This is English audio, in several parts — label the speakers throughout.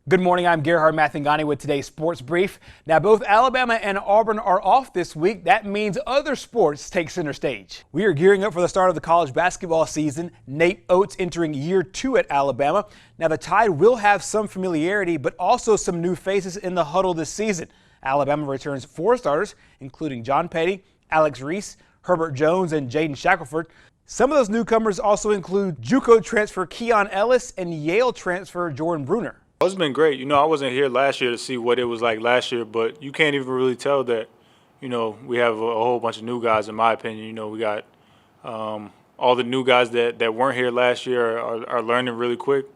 Speaker 1: Good morning, I'm Gerhard Mathangani with today's Sports Brief. Now, both Alabama and Auburn are off this week. That means other sports take center stage. We are gearing up for the start of the college basketball season. Nate Oates entering year 2 at Alabama. Now, the Tide will have some familiarity, but also some new faces in the huddle this season. Alabama returns 4 starters, including John Petty, Alex Reese, Herbert Jones, and Jaden Shackelford. Some of those newcomers also include JUCO transfer Keon Ellis and Yale transfer Jordan BRUNER.
Speaker 2: It's been great. I wasn't here last year to see what it was like last year, but you can't even really tell that, we have a whole bunch of new guys, in my opinion. We got all the new guys that weren't here last year are learning really quick,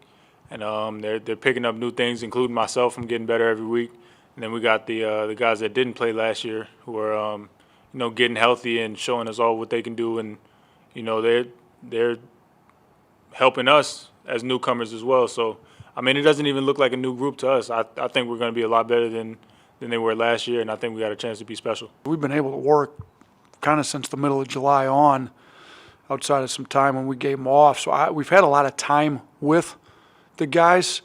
Speaker 2: and they're picking up new things, including myself. I'm getting better every week. And then we got the guys that didn't play last year who are, getting healthy and showing us all what they can do, and, they're helping us as newcomers as well. So, it doesn't even look like a new group to us. I think we're going to be a lot better than they were last year, and I think we got a chance to be special.
Speaker 3: We've been able to work kind of since the middle of July on, outside of some time when we gave them off. So we've had a lot of time with the guys.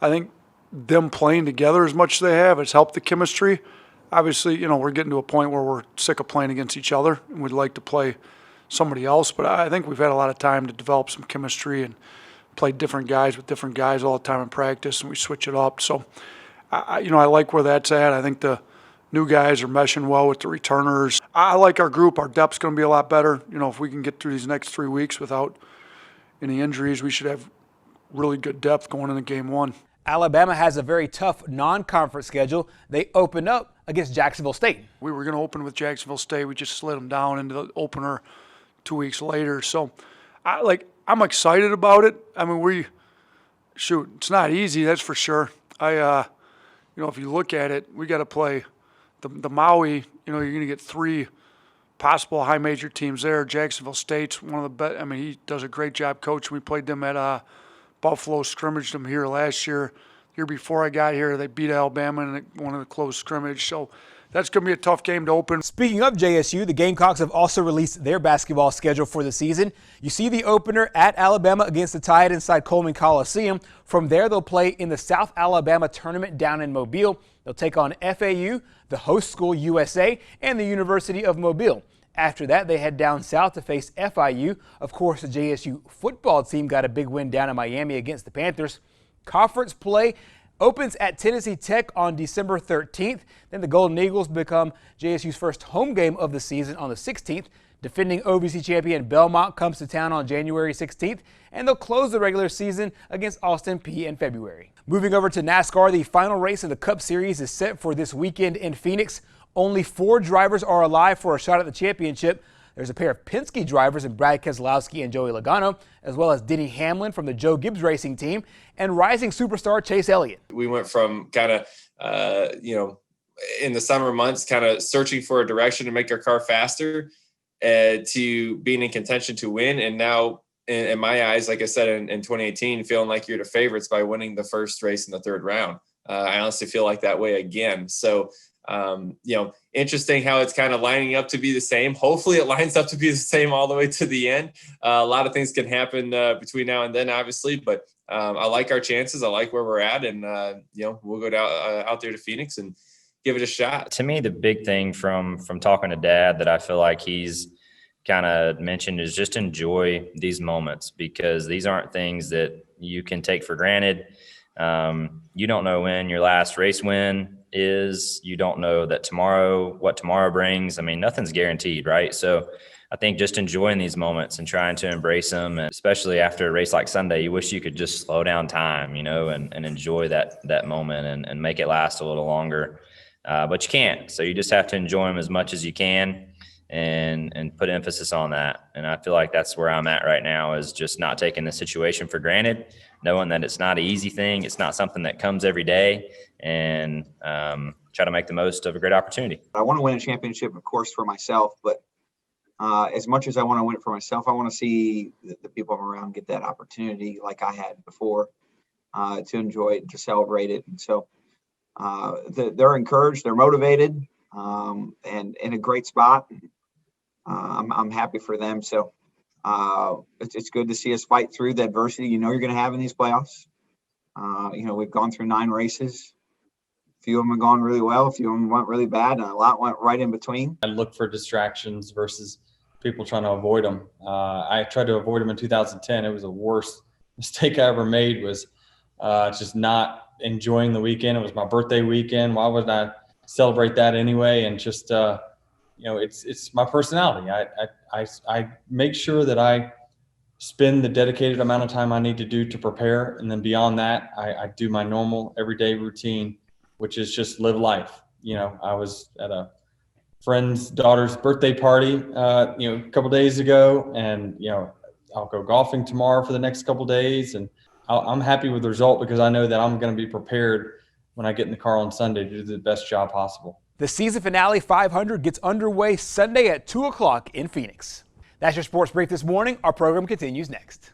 Speaker 3: I think them playing together as much as they have has helped the chemistry. Obviously, we're getting to a point where we're sick of playing against each other and we'd like to play somebody else. But I think we've had a lot of time to develop some chemistry and play different guys with different guys all the time in practice, and we switch it up. So, I like where that's at. I think the new guys are meshing well with the returners. I like our group. Our depth's going to be a lot better. If we can get through these next 3 weeks without any injuries, we should have really good depth going into game 1.
Speaker 1: Alabama has a very tough non-conference schedule. They open up against Jacksonville State.
Speaker 3: We were going to open with Jacksonville State. We just slid them down into the opener 2 weeks later. So, I'm excited about it. It's not easy, that's for sure. If you look at it, we got to play the Maui. You're going to get 3 possible high major teams there. Jacksonville State's one of the best. He does a great job coaching. We played them at Buffalo, scrimmaged them here last year. Year before I got here, they beat Alabama in one of the close scrimmage. So that's going to be a tough game to open.
Speaker 1: Speaking of JSU, the Gamecocks have also released their basketball schedule for the season. You see the opener at Alabama against the Tide inside Coleman Coliseum. From there, they'll play in the South Alabama tournament down in Mobile. They'll take on FAU, the host school USA, and the University of Mobile. After that, they head down south to face FIU. Of course, the JSU football team got a big win down in Miami against the Panthers. Conference play opens at Tennessee Tech on December 13th. Then the Golden Eagles become JSU's first home game of the season on the 16th. Defending OVC champion Belmont comes to town on January 16th, and they'll close the regular season against Austin Peay in February. Moving over to NASCAR, the final race of the Cup Series is set for this weekend in Phoenix. Only 4 drivers are alive for a shot at the championship. There's a pair of Penske drivers in Brad Keselowski and Joey Logano, as well as Denny Hamlin from the Joe Gibbs Racing team and rising superstar Chase Elliott.
Speaker 4: We went from kind of, in the summer months, kind of searching for a direction to make our car faster to being in contention to win. And now, in my eyes, like I said, in 2018, feeling like you're the favorites by winning the first race in the 3rd round. I honestly feel like that way again. So, interesting how it's kind of lining up to be the same. Hopefully it lines up to be the same all the way to the end. A lot of things can happen between now and then, obviously, but I like our chances. I like where we're at, and we'll go down out there to Phoenix and give it a shot.
Speaker 5: To me, the big thing from talking to Dad that I feel like he's kind of mentioned is just enjoy these moments, because these aren't things that you can take for granted. You don't know when your last race win is. You don't know that what tomorrow brings. Nothing's guaranteed, right? So I think just enjoying these moments and trying to embrace them, and especially after a race like Sunday, you wish you could just slow down time, and enjoy that moment and make it last a little longer. But you can't. So you just have to enjoy them as much as you can and put emphasis on that. And I feel like that's where I'm at right now, is just not taking the situation for granted, knowing that it's not an easy thing. It's not something that comes every day, and try to make the most of a great opportunity.
Speaker 6: I want to win a championship, of course, for myself, but as much as I want to win it for myself, I want to see the people I'm around get that opportunity like I had before, to enjoy it, to celebrate it. And so they're encouraged, they're motivated, and in a great spot. I'm happy for them. So it's good to see us fight through the adversity you're going to have in these playoffs. We've gone through 9 races. A few of them have gone really well, a few of them went really bad, and a lot went right in between.
Speaker 7: I look for distractions versus people trying to avoid them. I tried to avoid them in 2010. It was the worst mistake I ever made, was just not enjoying the weekend. It was my birthday weekend. Why would I celebrate that anyway? And just, it's my personality. I make sure that I spend the dedicated amount of time I need to do to prepare. And then beyond that, I do my normal everyday routine, which is just live life. I was at a friend's daughter's birthday party, a couple days ago, and, I'll go golfing tomorrow for the next couple days. And I'm happy with the result because I know that I'm going to be prepared when I get in the car on Sunday to do the best job possible.
Speaker 1: The season finale 500 gets underway Sunday at 2 o'clock in Phoenix. That's your sports brief this morning. Our program continues next.